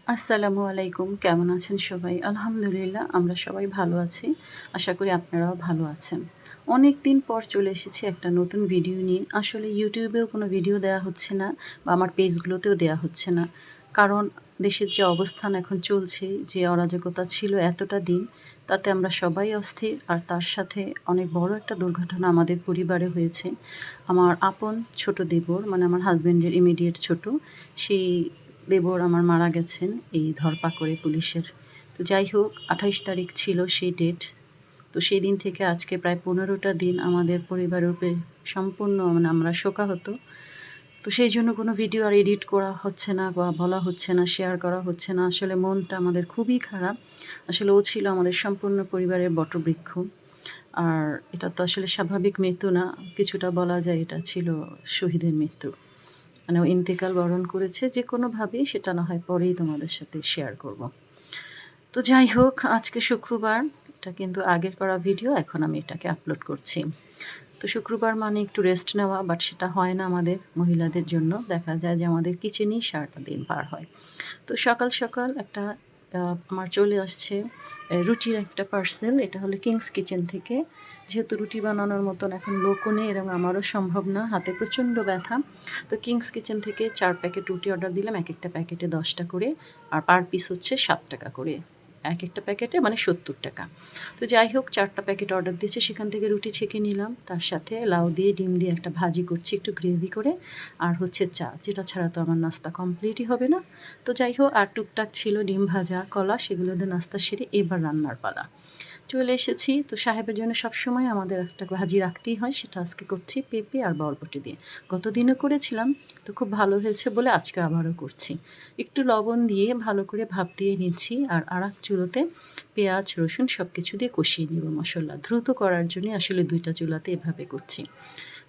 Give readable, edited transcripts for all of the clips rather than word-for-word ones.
আসসালামু আলাইকুম। কেমন আছেন সবাই? আলহামদুলিল্লাহ আমরা সবাই ভালো আছি। আশা করি আপনারাও ভালো আছেন। অনেক দিন পর চলে এসেছি একটা নতুন ভিডিও নিয়ে। আসলে ইউটিউবেও কোনো ভিডিও দেয়া হচ্ছে না বা আমার পেজগুলোতেও দেয়া হচ্ছে না। কারণ দেশের যে অবস্থান এখন চলছে, যে অরাজকতা ছিল এতটা দিন, তাতে আমরা সবাই অস্থির। আর তার সাথে অনেক বড় একটা দুর্ঘটনা আমাদের পরিবারে হয়েছে। আমার আপন ছোট দেবর মানে আমার হাসব্যান্ডের ইমিডিয়েট ছোট, সেই দেবর আমার মারা গেছেন এই ধরপাকড়ে পুলিশের। তো যাই হোক ২৮ তারিখ ছিল সেই ডেট। তো সেই দিন থেকে আজকে প্রায় ১৫টা দিন আমাদের পরিবারের উপরে সম্পূর্ণ মানে আমরা শোকাহত। তো সেই জন্য কোনো ভিডিও আর এডিট করা হচ্ছে না বা বলা হচ্ছে না, শেয়ার করা হচ্ছে না। আসলে মনটা আমাদের খুবই খারাপ। আসলে ও ছিল আমাদের সম্পূর্ণ পরিবারের বটবৃক্ষ। আর এটা তো আসলে স্বাভাবিক মৃত্যু না। কিছুটা বলা যায় এটা ছিল শহীদের মৃত্যু। মানে ও ইন্তেকাল বরণ করেছে যেকোনোভাবেই, সেটা না হয় পরেই তোমাদের সাথে শেয়ার করব। তো যাই হোক আজকে শুক্রবার, এটা কিন্তু আগের করা ভিডিও, এখন আমি এটাকে আপলোড করছি। তো শুক্রবার মানে একটু রেস্ট নেওয়া, বাট সেটা হয় না আমাদের মহিলাদের জন্য। দেখা যায় যে আমাদের কিচেনেই সারাটা দিন পার হয়। তো সকাল সকাল একটা আমার চলে আসছে রুটির একটা পার্সেল। এটা হলো কিংস কিচেন থেকে। যেহেতু রুটি বানানোর মতন এখন লোকও নেই এবং আমারও সম্ভব না, হাতে প্রচণ্ড ব্যথা। তো কিংস কিচেন থেকে ৪ প্যাকেট রুটি অর্ডার দিলাম, এক একটা প্যাকেটে ১০টা করে, আর পার পিস হচ্ছে ৭ টাকা করে। এক একটা প্যাকেটে মানে ৭০ টাকা। তো যাই হোক ৪টা প্যাকেট অর্ডার দিয়েছে, সেখান থেকে রুটি ছেঁকে নিলাম, তার সাথে লাউ দিয়ে ডিম দিয়ে একটা ভাজি করছি একটু গ্রেভি করে, আর হচ্ছে চা, যেটা ছাড়া তো আমার নাস্তা কমপ্লিটই হবে না। তো যাই হোক আর টুকটাক ছিল ডিম ভাজা, কলা, সেগুলো দিয়ে নাস্তা সেরে এবার রান্নার পালা। চলে এসেছি। তো সাহেবের জন্য সবসময় আমাদের একটা ভাজি রাখতেই হয়, সেটা আজকে করছি পেঁপে আর বরবটি দিয়ে। গতদিনও করেছিলাম, তো খুব ভালো হয়েছে বলে আজকে আবারও করছি। একটু লবণ দিয়ে ভালো করে ভাপ দিয়ে নিচ্ছি, আর আরেক চুলোতে পেঁয়াজ রসুন সব কিছু দিয়ে কষিয়ে নেব মশলা। দ্রুত করার জন্য আসলে ২টা চুলাতে এভাবে করছি।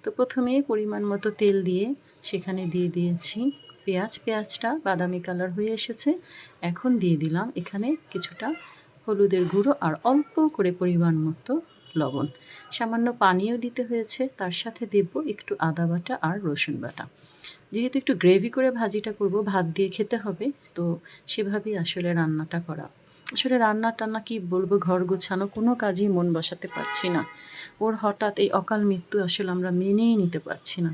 তো প্রথমে পরিমাণ মতো তেল দিয়ে সেখানে দিয়ে দিয়েছি পেঁয়াজ। পেঁয়াজটা বাদামি কালার হয়ে এসেছে। এখন দিয়ে দিলাম এখানে কিছুটা হলুদের গুঁড়ো আর অল্প করে পরিমাণ মতো লবণ। সামান্য পানিও দিতে হয়েছে, তার সাথে দেব একটু আদা বাটা আর রসুন বাটা। যেহেতু একটু গ্রেভি করে ভাজিটা করব, ভাত দিয়ে খেতে হবে, তো সেভাবেই আসলে রান্নাটা করা। আসলে রান্না-টান্না কি বলবো, ঘর গোছানো কোনো কাজেই মন বসাতে পারছি না। ওর হঠাৎ এই অকাল মৃত্যু আসলে আমরা মেনেই নিতে পারছি না।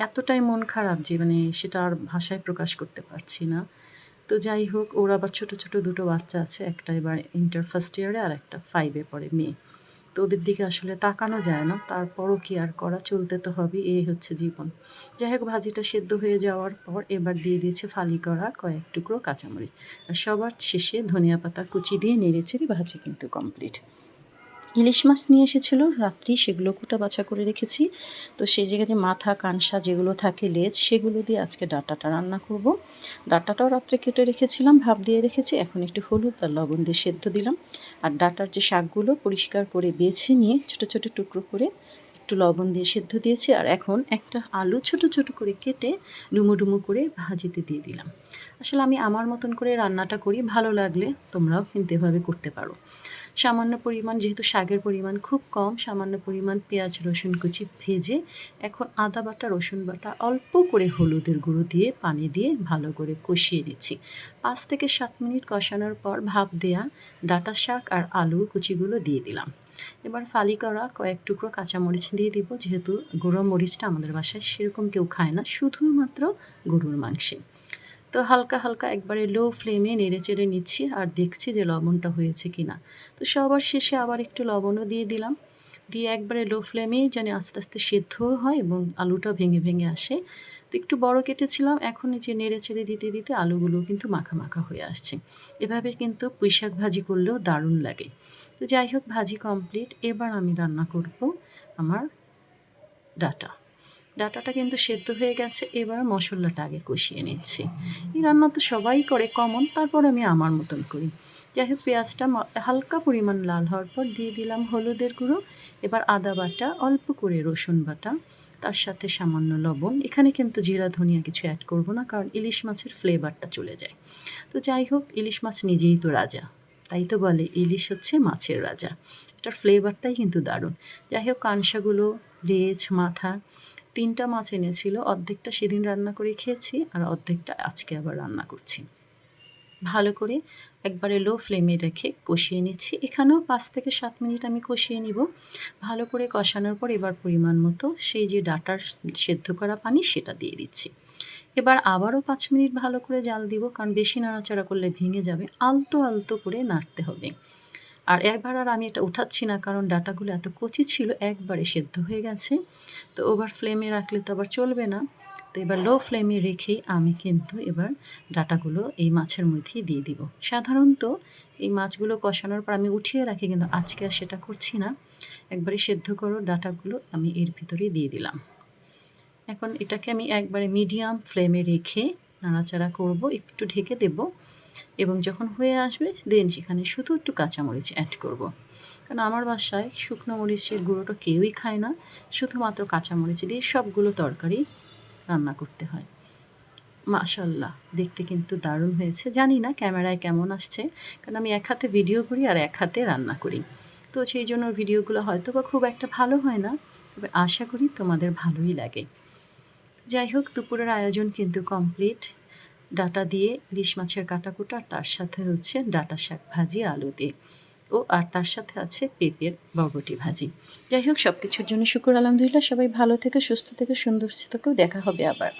এতটাই মন খারাপ যে মানে সেটা আর ভাষায় প্রকাশ করতে পারছি না। তো যাই হোক ওর আবার ছোট, ছোট ২ টো বাচ্চা আছে। একটা এবার ইন্টার ফার্স্ট ইয়ারে আর একটা 5 এ পড়ে, মেয়ে। তো ওদের দিকে আসলে তাকানো যায় না। তারপরও কি আর করা, চলতে তো হবেই, এই হচ্ছে জীবন। যাই হোক ভাজিটা সেদ্ধ হয়ে যাওয়ার পর এবার দিয়ে দিয়েছি ফালি করা কয়েক টুকরো কাঁচামরিচ। আর সবার শেষে ধনিয়া পাতা কুচি দিয়ে নেড়েচেড়ে ভাজি কিন্তু কমপ্লিট। ইলিশ মাছ নিয়ে এসেছিল রাত্রি, সেগুলো কুটা বাছা করে রেখেছি। তো সেই জায়গায় যে মাথা কানসা যেগুলো থাকে লেজ, সেগুলো দিয়ে আজকে ডাঁটাটা রান্না করব। ডাঁটাটাও রাত্রে কেটে রেখেছিলাম, ভাপ দিয়ে রেখেছি, এখন একটু হলুদ আর লবণ দিয়ে সেদ্ধ দিলাম। আর ডাঁটার যে শাকগুলো পরিষ্কার করে বেছে নিয়ে ছোট ছোট টুকরো করে একটু লবণ দিয়ে সেদ্ধ দিয়েছি। আর এখন একটা আলু ছোট ছোট করে কেটে ডুমো ডুমো করে ভাজিতে দিয়ে দিলাম। আসলে আমি আমার মতন করে রান্নাটা করি, ভালো লাগলে তোমরাও কিন্তু এভাবে করতে পারো। সামান্য পরিমাণ, যেহেতু শাকের পরিমাণ খুব কম, সামান্য পরিমাণ পেঁয়াজ রসুন কুচি ভেজে এখন আদা বাটা রসুন বাটা অল্প করে হলুদের গুঁড়ো দিয়ে পানি দিয়ে ভালো করে কষিয়ে নিচ্ছি। ৫ থেকে ৭ মিনিট কষানোর পর ভাপ দেয়া ডাঁটা শাক আর আলু কুচিগুলো দিয়ে দিলাম। এবার ফালি করা কয়েক টুকরো কাঁচামরিচ দিয়ে দিব, যেহেতু গুঁড়ো মরিচটা আমাদের বাসায় সেরকম কেউ খায় না, শুধুমাত্র গরুর মাংসে। তো হালকা হালকা একবারে লো ফ্লেমে নেড়েচেড়ে নিচ্ছি আর দেখছি যে লবণটা হয়েছে কিনা। তো সবার শেষে আবার একটু লবণও দিয়ে দিলাম, দিয়ে একবারে লো ফ্লেমেই যেন আস্তে আস্তে সেদ্ধও হয় এবং আলুটা ভেঙে ভেঙে আসে। তো একটু বড় কেটেছিলাম, এখন এই যে নেড়েচেড়ে দিতে দিতে আলুগুলো কিন্তু মাখা মাখা হয়ে আসছে। এভাবে কিন্তু পুঁইশাক ভাজি করলেও দারুণ লাগে। তো যাই হোক ভাজি কমপ্লিট, এবার আমি রান্না করব আমার ডাটা। ডাঁটাটা কিন্তু সেদ্ধ হয়ে গেছে, এবার মশলাটা আগে কষিয়ে নিচ্ছি। এই রান্না তো সবাই করে কমন, তারপর আমি আমার মতন করি। যাই হোক পেঁয়াজটা হালকা পরিমাণ লাল হওয়ার পর দিয়ে দিলাম হলুদের গুঁড়ো। এবার আদা বাটা, অল্প করে রসুন বাটা, তার সাথে সামান্য লবণ। এখানে কিন্তু জিরা ধনিয়া কিছু অ্যাড করব না, কারণ ইলিশ মাছের ফ্লেভারটা চলে যায়। তো যাই হোক ইলিশ মাছ নিজেই তো রাজা, তাই তো বলে ইলিশ হচ্ছে মাছের রাজা। এটার ফ্লেভারটাই কিন্তু দারুণ। যাই হোক কানসাগুলো, লেজ, মাথা, ৩টা মাছ এনেছিল। অর্ধেকটা সেদিন রান্না করে খেয়েছি আর অর্ধেকটা আজকে আবার রান্না করছি। ভালো করে একবারে লো ফ্লেমে রেখে কষিয়ে নিচ্ছি। এখানেও ৫ থেকে ৭ মিনিট আমি কষিয়ে নিব। ভালো করে কষানোর পর এবার পরিমাণ মতো সেই যে ডাঁটার সেদ্ধ করা পানি সেটা দিয়ে দিচ্ছি। এবার আবারও ৫ মিনিট ভালো করে জাল দিব, কারণ বেশি নাড়াচাড়া করলে ভেঙে যাবে। আলতো, আলতো করে নাড়তে হবে। আর একবার আর আমি এটা উঠাচ্ছি না, কারণ ডাঁটাগুলো এত কচি ছিল একবারে সেদ্ধ হয়ে গেছে। তো ওভার ফ্লেমে রাখলে তো আবার চলবে না। তো এবার লো ফ্লেমে রেখেই আমি কিন্তু এবার ডাঁটাগুলো এই মাছের মধ্যেই দিয়ে দিব। সাধারণত এই মাছগুলো কষানোর পর আমি উঠিয়ে রাখি, কিন্তু আজকে আর সেটা করছি না। একবারে সেদ্ধ করো ডাঁটাগুলো আমি এর ভিতরেই দিয়ে দিলাম। এখন এটাকে আমি একবারে মিডিয়াম ফ্লেমে রেখে নাড়াচাড়া করব, একটু ঢেকে দেব এবং যখন হয়ে আসবে দেন সেখানে শুধু একটু কাঁচামরিচ অ্যাড করব। কারণ আমার বাসায় শুকনো মরিচের গুঁড়োটা কেউই খায় না, শুধুমাত্র কাঁচামরিচ দিয়ে সবগুলো তরকারি রান্না করতে হয়। মাশাআল্লাহ, দেখতে কিন্তু দারুণ হয়েছে। জানি না ক্যামেরায় কেমন আসছে, কারণ আমি এক হাতে ভিডিও করি আর এক হাতে রান্না করি। তো সেই জন্য ভিডিওগুলো হয়তোবা খুব একটা ভালো হয় না, তবে আশা করি তোমাদের ভালোই লাগে। যাই হোক, দুপুরের আয়োজন কিন্তু কমপ্লিট। ডাঁটা দিয়ে ইলিশ মাছের কাটাকুটা, আর তার সাথে হচ্ছে ডাঁটা শাক ভাজি আলু দিয়ে, আর তার সাথে আছে পেঁপের বরবটি ভাজি। যাই হোক, সব কিছুর জন্য শুকর আলহামদুলিল্লাহ। সবাই ভালো থেকো, সুস্থ থেকো, সুন্দর থেকো। দেখা হবে আবার।